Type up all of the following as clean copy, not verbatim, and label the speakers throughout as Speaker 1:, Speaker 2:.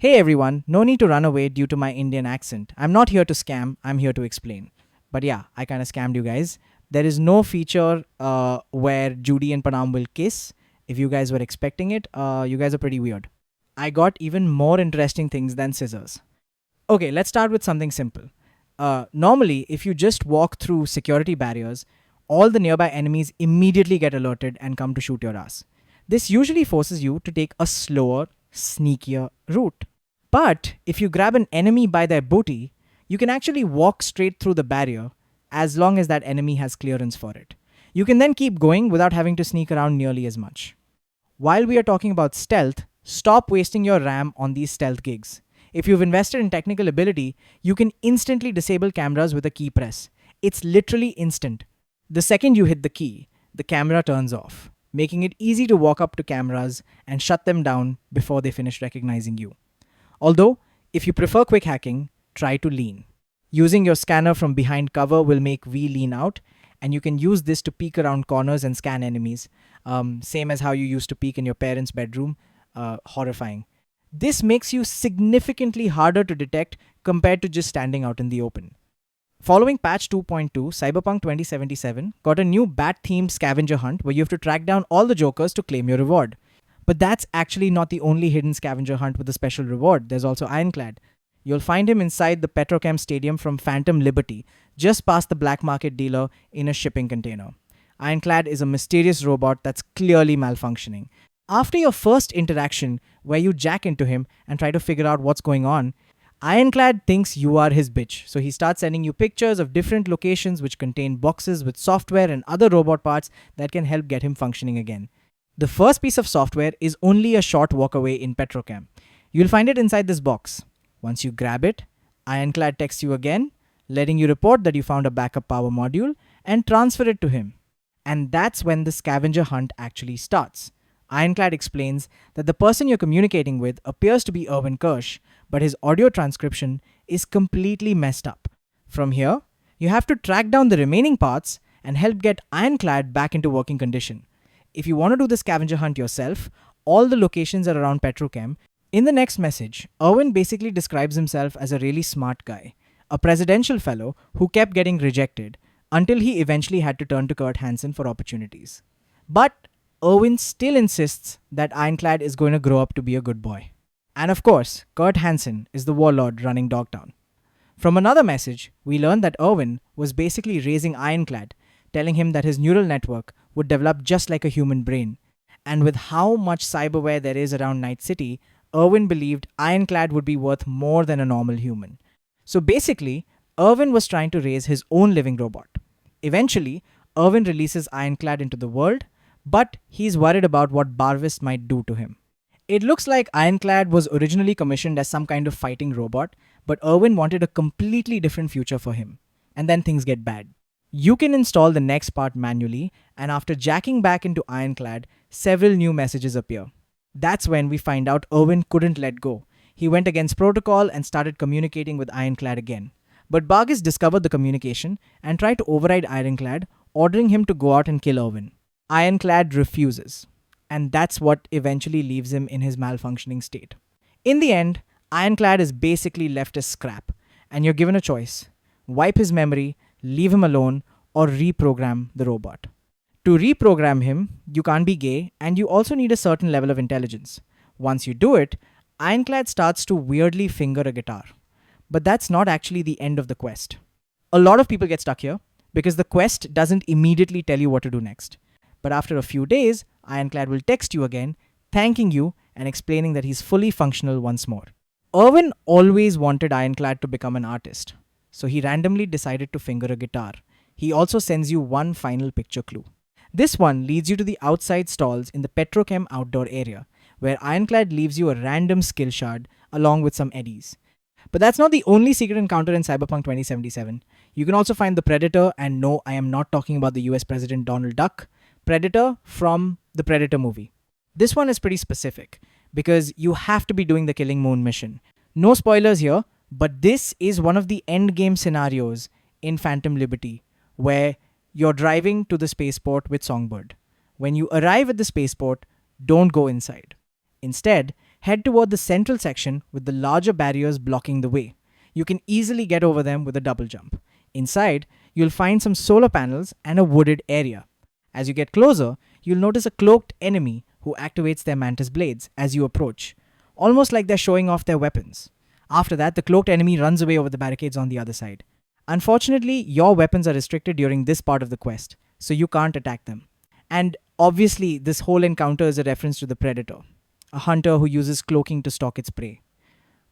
Speaker 1: Hey everyone, no need to run away due to my Indian accent. I'm not here to scam, I'm here to explain. But yeah, I kind of scammed you guys. There is no feature where Judy and Panam will kiss. If you guys were expecting it, you guys are pretty weird. I got even more interesting things than scissors. Okay, let's start with something simple. Normally, if you just walk through security barriers, all the nearby enemies immediately get alerted and come to shoot your ass. This usually forces you to take a slower, sneakier route. But if you grab an enemy by their booty, you can actually walk straight through the barrier as long as that enemy has clearance for it. You can then keep going without having to sneak around nearly as much. While we are talking about stealth, stop wasting your RAM on these stealth gigs. If you've invested in technical ability, you can instantly disable cameras with a key press. It's literally instant. The second you hit the key, the camera turns off, making it easy to walk up to cameras and shut them down before they finish recognizing you. Although, if you prefer quick hacking, try to lean. Using your scanner from behind cover will make V lean out, and you can use this to peek around corners and scan enemies, same as how you used to peek in your parents' bedroom. Horrifying. This makes you significantly harder to detect compared to just standing out in the open. Following patch 2.2, Cyberpunk 2077 got a new bat-themed scavenger hunt where you have to track down all the jokers to claim your reward. But that's actually not the only hidden scavenger hunt with a special reward. There's also Ironclad. You'll find him inside the Petrochem Stadium from Phantom Liberty, just past the black market dealer in a shipping container. Ironclad is a mysterious robot that's clearly malfunctioning. After your first interaction, where you jack into him and try to figure out what's going on, Ironclad thinks you are his bitch, so he starts sending you pictures of different locations which contain boxes with software and other robot parts that can help get him functioning again. The first piece of software is only a short walk away in Petrochem. You'll find it inside this box. Once you grab it, Ironclad texts you again, letting you report that you found a backup power module and transfer it to him. And that's when the scavenger hunt actually starts. Ironclad explains that the person you're communicating with appears to be Erwin Kirsch, but his audio transcription is completely messed up. From here, you have to track down the remaining parts and help get Ironclad back into working condition. If you want to do the scavenger hunt yourself, all the locations are around Petrochem. In the next message, Erwin basically describes himself as a really smart guy, a presidential fellow who kept getting rejected until he eventually had to turn to Kurt Hansen for opportunities. But Erwin still insists that Ironclad is going to grow up to be a good boy. And of course, Kurt Hansen is the warlord running Dogtown. From another message, we learned that Erwin was basically raising Ironclad, telling him that his neural network would develop just like a human brain. And with how much cyberware there is around Night City, Erwin believed Ironclad would be worth more than a normal human. So basically, Erwin was trying to raise his own living robot. Eventually, Erwin releases Ironclad into the world, but he's worried about what Barvis might do to him. It looks like Ironclad was originally commissioned as some kind of fighting robot, but Erwin wanted a completely different future for him. And then things get bad. You can install the next part manually, and after jacking back into Ironclad, several new messages appear. That's when we find out Erwin couldn't let go. He went against protocol and started communicating with Ironclad again. But Bargis discovered the communication and tried to override Ironclad, ordering him to go out and kill Erwin. Ironclad refuses, and that's what eventually leaves him in his malfunctioning state. In the end, Ironclad is basically left as scrap, and you're given a choice: wipe his memory, leave him alone, or reprogram the robot. To reprogram him, you can't be gay, and you also need a certain level of intelligence. Once you do it, Ironclad starts to weirdly finger a guitar. But that's not actually the end of the quest. A lot of people get stuck here because the quest doesn't immediately tell you what to do next. But after a few days, Ironclad will text you again, thanking you and explaining that he's fully functional once more. Erwin always wanted Ironclad to become an artist, so he randomly decided to finger a guitar. He also sends you one final picture clue. This one leads you to the outside stalls in the Petrochem outdoor area, where Ironclad leaves you a random skill shard along with some eddies. But that's not the only secret encounter in Cyberpunk 2077. You can also find the Predator, and no, I am not talking about the US President Donald Duck. Predator from the Predator movie. This one is pretty specific because you have to be doing the Killing Moon mission. No spoilers here, but this is one of the endgame scenarios in Phantom Liberty where you're driving to the spaceport with Songbird. When you arrive at the spaceport, don't go inside. Instead, head toward the central section with the larger barriers blocking the way. You can easily get over them with a double jump. Inside, you'll find some solar panels and a wooded area. As you get closer, you'll notice a cloaked enemy who activates their mantis blades as you approach, almost like they're showing off their weapons. After that, the cloaked enemy runs away over the barricades on the other side. Unfortunately, your weapons are restricted during this part of the quest, so you can't attack them. And obviously, this whole encounter is a reference to the predator, a hunter who uses cloaking to stalk its prey.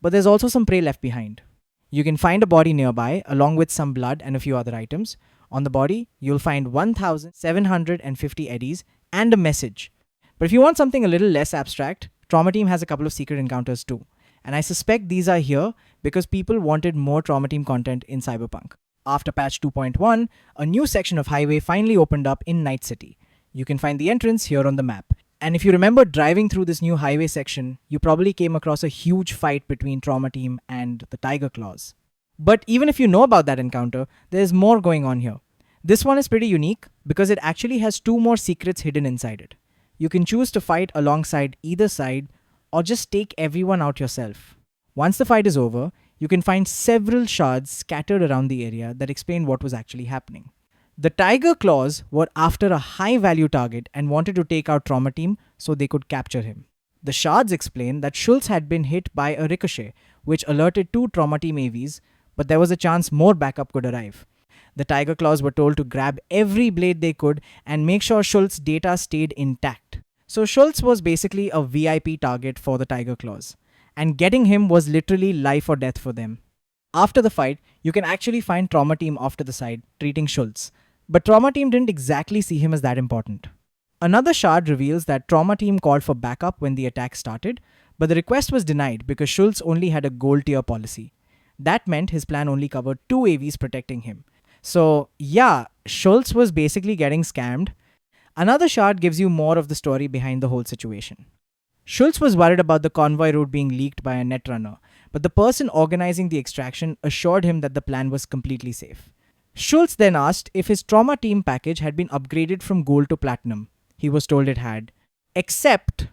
Speaker 1: But there's also some prey left behind. You can find a body nearby, along with some blood and a few other items. On the body, you'll find 1,750 eddies and a message. But if you want something a little less abstract, Trauma Team has a couple of secret encounters too. And I suspect these are here because people wanted more Trauma Team content in Cyberpunk. After patch 2.1, a new section of highway finally opened up in Night City. You can find the entrance here on the map. And if you remember driving through this new highway section, you probably came across a huge fight between Trauma Team and the Tiger Claws. But even if you know about that encounter, there's more going on here. This one is pretty unique because it actually has 2 more secrets hidden inside it. You can choose to fight alongside either side or just take everyone out yourself. Once the fight is over, you can find several shards scattered around the area that explain what was actually happening. The Tiger Claws were after a high-value target and wanted to take out Trauma Team so they could capture him. The shards explain that Schultz had been hit by a ricochet, which alerted 2 Trauma Team AVs, but there was a chance more backup could arrive. The Tiger Claws were told to grab every blade they could and make sure Schultz's data stayed intact. So Schultz was basically a VIP target for the Tiger Claws, and getting him was literally life or death for them. After the fight, you can actually find Trauma Team off to the side, treating Schultz. But Trauma Team didn't exactly see him as that important. Another shard reveals that Trauma Team called for backup when the attack started, but the request was denied because Schultz only had a gold tier policy. That meant his plan only covered 2 AVs protecting him. So yeah, Schultz was basically getting scammed. Another shard gives you more of the story behind the whole situation. Schultz was worried about the convoy route being leaked by a netrunner, but the person organizing the extraction assured him that the plan was completely safe. Schultz then asked if his Trauma Team package had been upgraded from gold to platinum. He was told it had, except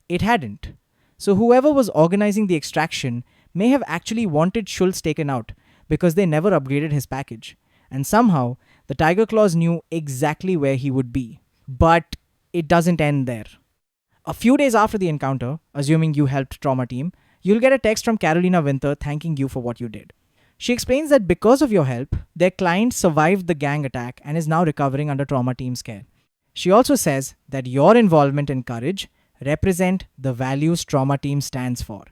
Speaker 1: it hadn't. So whoever was organizing the extraction may have actually wanted Schultz taken out because they never upgraded his package. And somehow, the Tiger Claws knew exactly where he would be. But it doesn't end there. A few days after the encounter, assuming you helped Trauma Team, you'll get a text from Carolina Winter thanking you for what you did. She explains that because of your help, their client survived the gang attack and is now recovering under Trauma Team's care. She also says that your involvement and courage represent the values Trauma Team stands for,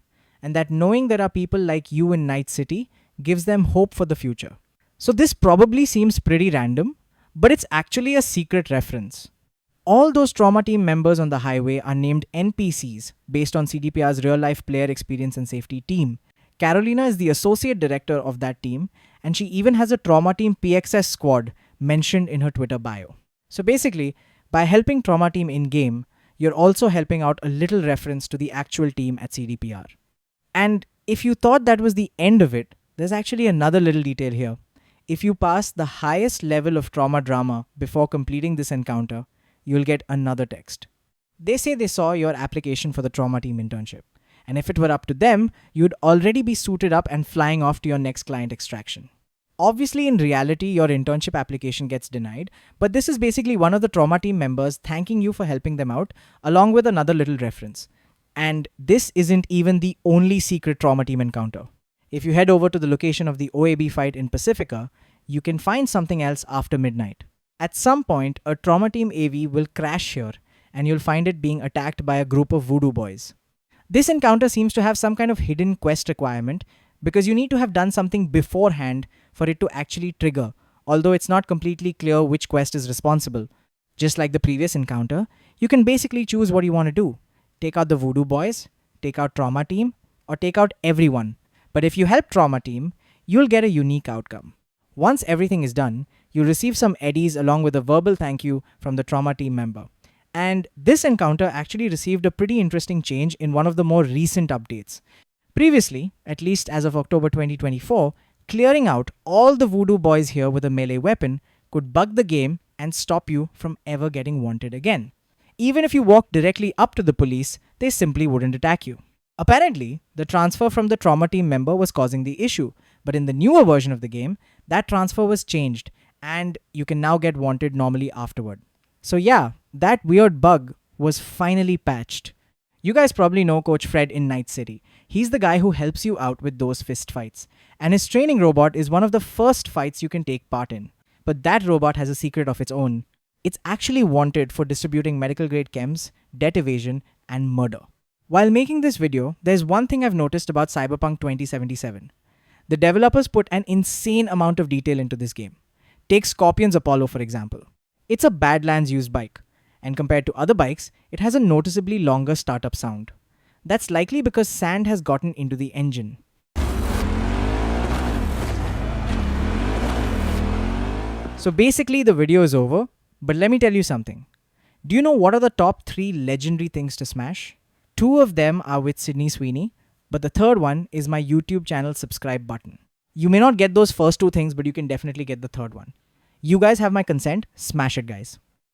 Speaker 1: and that knowing there are people like you in Night City gives them hope for the future. So this probably seems pretty random, but it's actually a secret reference. All those Trauma Team members on the highway are named NPCs based on CDPR's real-life player experience and safety team. Carolina is the associate director of that team, and she even has a Trauma Team PXS squad mentioned in her Twitter bio. So basically, by helping Trauma Team in-game, you're also helping out a little reference to the actual team at CDPR. And if you thought that was the end of it, there's actually another little detail here. If you pass the highest level of trauma drama before completing this encounter, you'll get another text. They say they saw your application for the Trauma Team internship. And if it were up to them, you'd already be suited up and flying off to your next client extraction. Obviously, in reality, your internship application gets denied, but this is basically one of the Trauma Team members thanking you for helping them out, along with another little reference. And this isn't even the only secret Trauma Team encounter. If you head over to the location of the OAB fight in Pacifica, you can find something else after midnight. At some point, a Trauma Team AV will crash here, and you'll find it being attacked by a group of voodoo boys. This encounter seems to have some kind of hidden quest requirement because you need to have done something beforehand for it to actually trigger, although it's not completely clear which quest is responsible. Just like the previous encounter, you can basically choose what you want to do. Take out the voodoo boys, take out Trauma Team, or take out everyone. But if you help Trauma Team, you'll get a unique outcome. Once everything is done, you'll receive some eddies along with a verbal thank you from the Trauma Team member. And this encounter actually received a pretty interesting change in one of the more recent updates. Previously, at least as of October 2024, clearing out all the voodoo boys here with a melee weapon could bug the game and stop you from ever getting wanted again. Even if you walked directly up to the police, they simply wouldn't attack you. Apparently, the transfer from the trauma team member was causing the issue, but in the newer version of the game, that transfer was changed and you can now get wanted normally afterward. So, yeah, that weird bug was finally patched. You guys probably know Coach Fred in Night City. He's the guy who helps you out with those fist fights, and his training robot is one of the first fights you can take part in. But that robot has a secret of its own. It's actually wanted for distributing medical grade chems, debt evasion, and murder. While making this video, there's one thing I've noticed about Cyberpunk 2077. The developers put an insane amount of detail into this game. Take Scorpion's Apollo for example. It's a Badlands used bike, and compared to other bikes, it has a noticeably longer startup sound. That's likely because sand has gotten into the engine. So basically the video is over, but let me tell you something. Do you know what are the top 3 legendary things to smash? 2 of them are with Sydney Sweeney, but the third one is my YouTube channel subscribe button. You may not get those first 2 things, but you can definitely get the third one. You guys have my consent, smash it guys.